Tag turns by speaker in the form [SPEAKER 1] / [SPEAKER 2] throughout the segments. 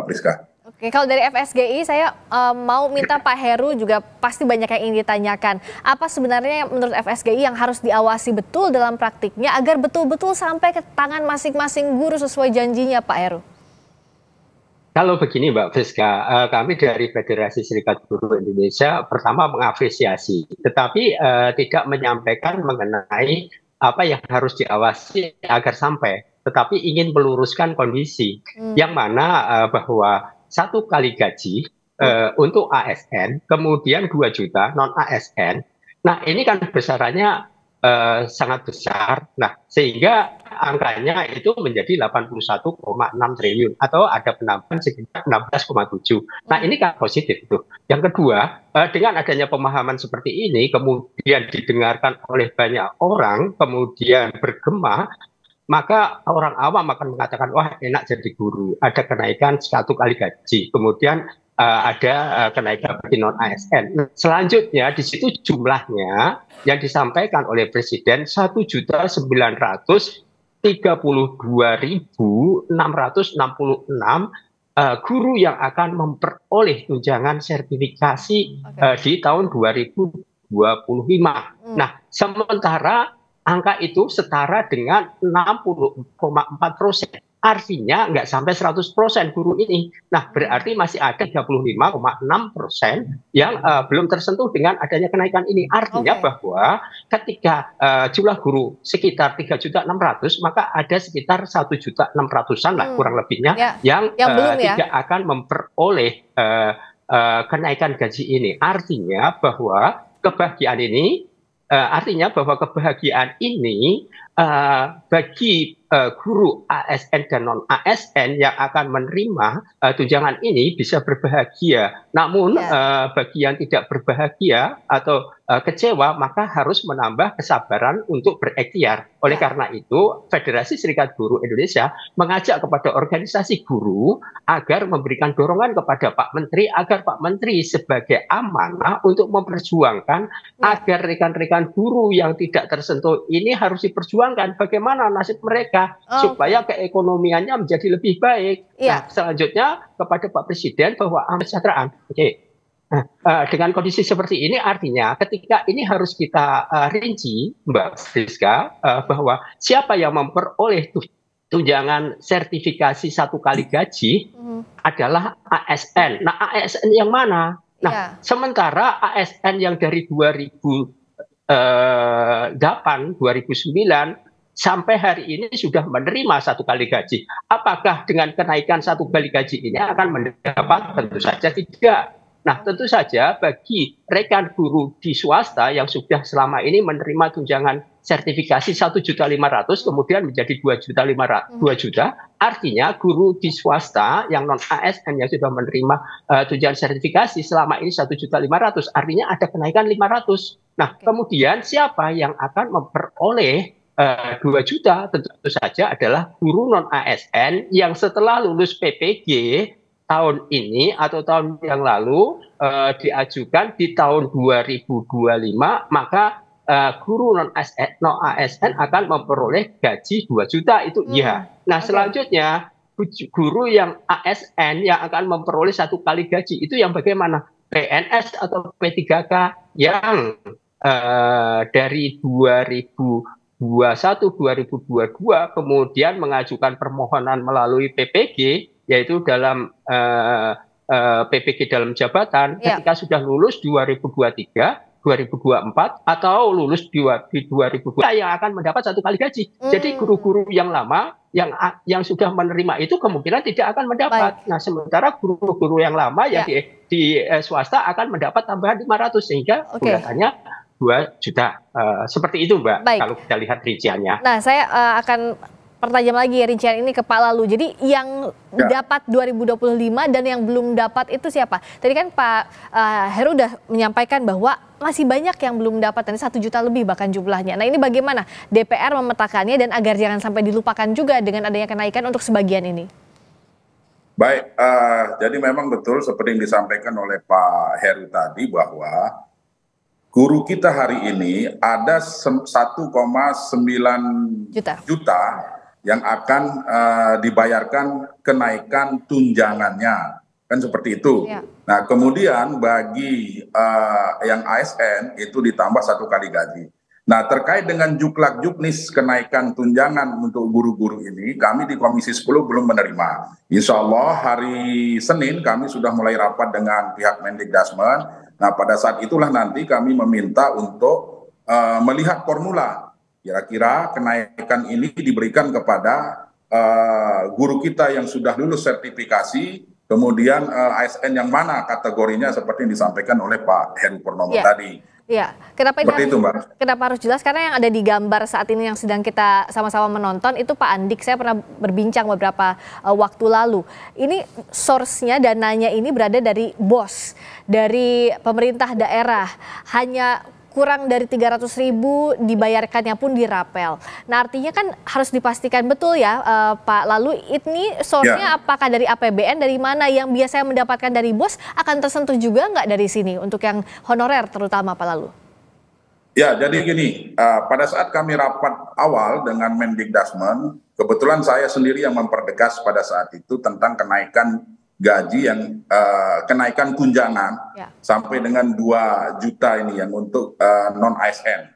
[SPEAKER 1] Priska.
[SPEAKER 2] Oke, kalau dari FSGI saya mau minta Pak Heru juga pasti banyak yang ingin ditanyakan. Apa sebenarnya menurut FSGI yang harus diawasi betul dalam praktiknya agar betul-betul sampai ke tangan masing-masing guru sesuai janjinya, Pak Heru?
[SPEAKER 3] Kalau begini Mbak Friska, kami dari Federasi Serikat Guru Indonesia pertama mengapresiasi, tetapi tidak menyampaikan mengenai apa yang harus diawasi agar sampai, tetapi ingin meluruskan kondisi yang mana bahwa satu kali gaji untuk ASN, kemudian 2 juta non ASN. Nah ini kan besarannya sangat besar. Nah sehingga angkanya itu menjadi 81,6 triliun atau ada penambahan sekitar 16,7. Nah ini kan positif tuh. Yang kedua, dengan adanya pemahaman seperti ini kemudian didengarkan oleh banyak orang, kemudian bergema, maka orang awam akan mengatakan wah enak jadi guru, ada kenaikan 1 kali gaji, kemudian ada kenaikan bagi non ASN. Selanjutnya di situ jumlahnya yang disampaikan oleh Presiden 1.932.666 guru yang akan memperoleh tunjangan sertifikasi di tahun 2025. Nah, sementara angka itu setara dengan 60,4%. Artinya nggak sampai 100% guru ini. Nah, berarti masih ada 35,6% yang belum tersentuh dengan adanya kenaikan ini. Artinya bahwa ketika jumlah guru sekitar 3.600.000, maka ada sekitar 1.600.000-an lah kurang lebihnya yang belum tidak akan memperoleh kenaikan gaji ini. Artinya bahwa kebahagiaan ini bagi guru ASN dan non ASN yang akan menerima tunjangan ini bisa berbahagia. Namun bagi yang tidak berbahagia atau kecewa maka harus menambah kesabaran untuk berikhtiar. Oleh karena itu Federasi Serikat Guru Indonesia mengajak kepada organisasi guru agar memberikan dorongan kepada Pak Menteri agar Pak Menteri sebagai amanah untuk memperjuangkan agar rekan-rekan guru yang tidak tersentuh ini harus diperjuangkan bagaimana nasib mereka supaya keekonomiannya menjadi lebih baik. Nah, selanjutnya kepada Pak Presiden bahwa kesejahteraan. Nah, dengan kondisi seperti ini artinya ketika ini harus kita rinci, Mbak Friska, bahwa siapa yang memperoleh tunjangan sertifikasi 1 kali gaji adalah ASN. Nah, ASN yang mana? Nah, sementara ASN yang dari 2008, 2009 sampai hari ini sudah menerima 1 kali gaji. Apakah dengan kenaikan 1 kali gaji ini akan mendapat? Tentu saja tidak. Nah, tentu saja bagi rekan guru di swasta yang sudah selama ini menerima tunjangan sertifikasi 1.500.000 kemudian menjadi 2 juta, artinya guru di swasta yang non ASN yang sudah menerima tunjangan sertifikasi selama ini 1.500.000, artinya ada kenaikan 500. Nah, kemudian siapa yang akan memperoleh 2 juta? Tentu saja adalah guru non ASN yang setelah lulus PPG tahun ini atau tahun yang lalu diajukan di tahun 2025, maka guru non ASN akan memperoleh gaji 2 juta itu iya. Nah, selanjutnya guru yang ASN yang akan memperoleh 1 kali gaji itu yang bagaimana? PNS atau P3K yang dari 2021-2022 kemudian mengajukan permohonan melalui PPG, yaitu dalam PPG dalam jabatan ketika sudah lulus 2023, 2024 atau lulus di 2020 yang akan mendapat 1 kali gaji. Jadi guru-guru yang lama yang sudah menerima itu kemungkinan tidak akan mendapat. Nah, sementara guru-guru yang lama yang di swasta akan mendapat tambahan 500 sehingga bulatannya 2 juta. Seperti itu, Mbak, kalau kita lihat rinciannya.
[SPEAKER 2] Nah, saya akan pertajam lagi rincian ini ke Pak Lalu. Jadi yang dapat 2025 dan yang belum dapat itu siapa? Tadi kan Pak Heru sudah menyampaikan bahwa masih banyak yang belum dapat, dan 1 juta lebih bahkan jumlahnya. Nah, ini bagaimana DPR memetakannya dan agar jangan sampai dilupakan juga dengan adanya kenaikan untuk sebagian ini?
[SPEAKER 1] Baik, jadi memang betul seperti yang disampaikan oleh Pak Heru tadi bahwa guru kita hari ini ada 1,9 juta yang akan dibayarkan kenaikan tunjangannya, kan seperti itu.
[SPEAKER 2] Ya.
[SPEAKER 1] Nah, kemudian bagi yang ASN itu ditambah 1 kali gaji. Nah, terkait dengan juklak-juknis kenaikan tunjangan untuk guru-guru ini, kami di Komisi 10 belum menerima. Insya Allah hari Senin kami sudah mulai rapat dengan pihak Mendikdasmen. Nah, pada saat itulah nanti kami meminta untuk melihat formula. Kira-kira kenaikan ini diberikan kepada guru kita yang sudah lulus sertifikasi, kemudian ASN yang mana kategorinya seperti yang disampaikan oleh Pak Heru Purnomo tadi.
[SPEAKER 2] Ya, kenapa
[SPEAKER 1] Seperti itu, Mbak.
[SPEAKER 2] Kenapa harus jelas? Karena yang ada di gambar saat ini yang sedang kita sama-sama menonton itu Pak Andik. Saya pernah berbincang beberapa waktu lalu. Ini source-nya, dananya ini berada dari BOS, dari pemerintah daerah. Hanya kurang dari 300.000 dibayarkannya pun dirapel. Nah, artinya kan harus dipastikan betul ya Pak. Lalu ini source-nya apakah dari APBN, dari mana yang biasanya mendapatkan dari BOS akan tersentuh juga nggak dari sini untuk yang honorer terutama Pak Lalu?
[SPEAKER 1] Ya, jadi gini, pada saat kami rapat awal dengan Mendikdasmen, kebetulan saya sendiri yang mempertegas pada saat itu tentang kenaikan gaji yang kenaikan tunjangan sampai dengan 2 juta ini yang untuk non ASN.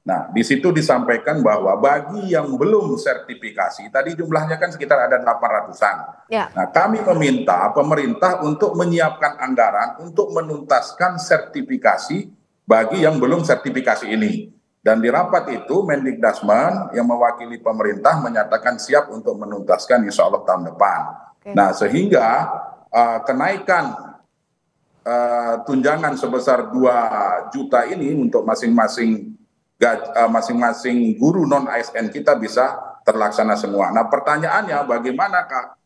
[SPEAKER 1] Nah, di situ disampaikan bahwa bagi yang belum sertifikasi, tadi jumlahnya kan sekitar ada 800-an. Nah, kami meminta pemerintah untuk menyiapkan anggaran untuk menuntaskan sertifikasi bagi yang belum sertifikasi ini. Dan di rapat itu Mendikdasmen yang mewakili pemerintah menyatakan siap untuk menuntaskan insya Allah tahun depan. Nah, sehingga kenaikan tunjangan sebesar 2 juta ini untuk masing-masing guru non ASN kita bisa terlaksana semua. Nah, pertanyaannya bagaimanakah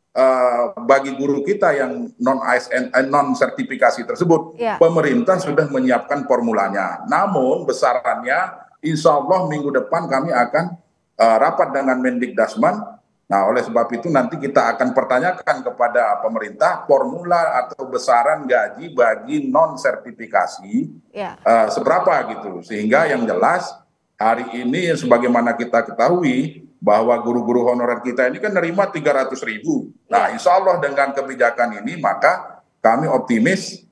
[SPEAKER 1] bagi guru kita yang non ASN non sertifikasi tersebut? Pemerintah sudah menyiapkan formulanya. Namun besarannya insya Allah minggu depan kami akan rapat dengan Mendikdasmen. Nah, oleh sebab itu nanti kita akan pertanyakan kepada pemerintah formula atau besaran gaji bagi non sertifikasi seberapa gitu. Sehingga yang jelas hari ini sebagaimana kita ketahui bahwa guru-guru honorer kita ini kan nerima 300.000. Nah, insya Allah dengan kebijakan ini maka kami optimis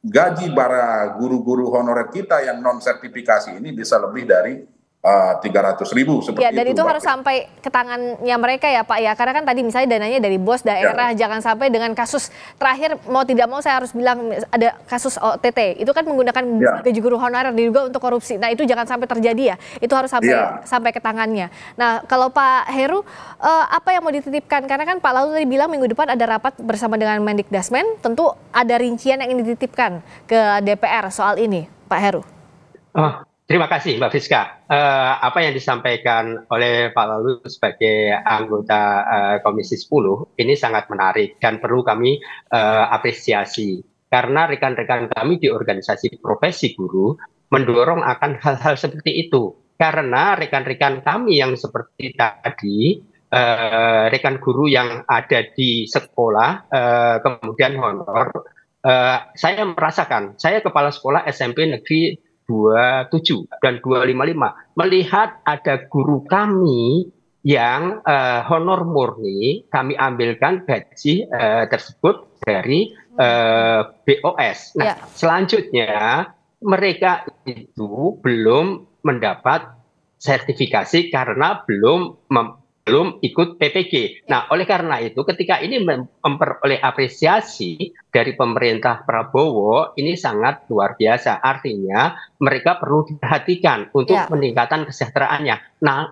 [SPEAKER 1] gaji para guru-guru honorer kita yang non sertifikasi ini bisa lebih dari 300.000 seperti
[SPEAKER 2] dan itu harus sampai ke tangannya mereka ya Pak ya, karena kan tadi misalnya dananya dari BOS daerah, jangan sampai dengan kasus terakhir mau tidak mau saya harus bilang ada kasus OTT itu kan menggunakan gaji guru honorer diduga untuk korupsi. Nah, itu jangan sampai terjadi ya, itu harus sampai ke tangannya. Nah, kalau Pak Heru apa yang mau dititipkan, karena kan Pak Lalu tadi bilang minggu depan ada rapat bersama dengan Mendikdasmen, tentu ada rincian yang ingin dititipkan ke DPR soal ini Pak Heru.
[SPEAKER 3] Terima kasih Mbak Friska. Apa yang disampaikan oleh Pak Lalu sebagai anggota Komisi 10 ini sangat menarik dan perlu kami apresiasi. Karena rekan-rekan kami di organisasi profesi guru mendorong akan hal-hal seperti itu. Karena rekan-rekan kami yang seperti tadi, rekan guru yang ada di sekolah, kemudian honor, saya merasakan, saya kepala sekolah SMP Negeri 27 dan 255 melihat ada guru kami yang honor murni, kami ambilkan gaji tersebut dari BOS. Nah, selanjutnya mereka itu belum mendapat sertifikasi karena belum ikut PPG. Nah, oleh karena itu ketika ini memperoleh apresiasi dari pemerintah Prabowo, ini sangat luar biasa. Artinya mereka perlu diperhatikan untuk peningkatan kesejahteraannya. Nah,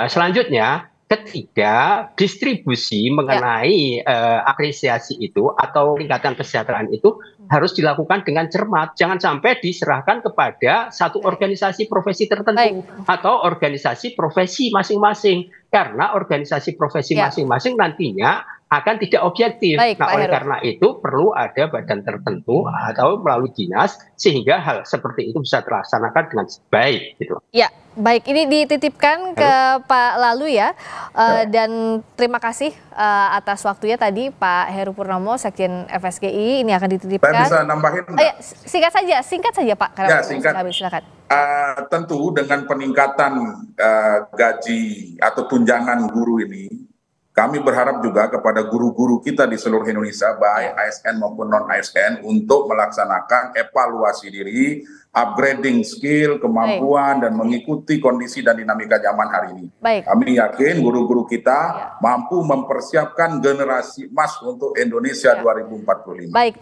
[SPEAKER 3] selanjutnya ketika distribusi mengenai apresiasi itu atau peningkatan kesejahteraan itu harus dilakukan dengan cermat. Jangan sampai diserahkan kepada satu organisasi profesi tertentu atau organisasi profesi masing-masing. Karena organisasi profesi masing-masing nantinya akan tidak objektif.
[SPEAKER 2] Baik,
[SPEAKER 3] Nah,
[SPEAKER 2] Pak
[SPEAKER 3] oleh
[SPEAKER 2] Heru.
[SPEAKER 3] karena itu perlu ada badan tertentu atau melalui dinas sehingga hal seperti itu bisa terlaksanakan dengan baik gitu.
[SPEAKER 2] Ya, baik. Ini dititipkan ke Pak Lalu ya. Dan terima kasih atas waktunya tadi Pak Heru Purnomo, Sekjen FSGI. Ini akan
[SPEAKER 1] Saya
[SPEAKER 2] dititipkan.
[SPEAKER 1] bisa nambahin
[SPEAKER 2] Oh, ya, singkat saja Pak. Karena
[SPEAKER 1] Ya,
[SPEAKER 2] waktu
[SPEAKER 1] singkat.
[SPEAKER 2] sudah habis, silakan.
[SPEAKER 1] Tentu dengan peningkatan gaji atau tunjangan guru ini, kami berharap juga kepada guru-guru kita di seluruh Indonesia, baik ASN maupun non-ASN, untuk melaksanakan evaluasi diri, upgrading skill, kemampuan, dan mengikuti kondisi dan dinamika zaman hari ini.
[SPEAKER 2] Baik.
[SPEAKER 1] Kami yakin guru-guru kita mampu mempersiapkan generasi emas untuk Indonesia 2045.
[SPEAKER 2] Baik.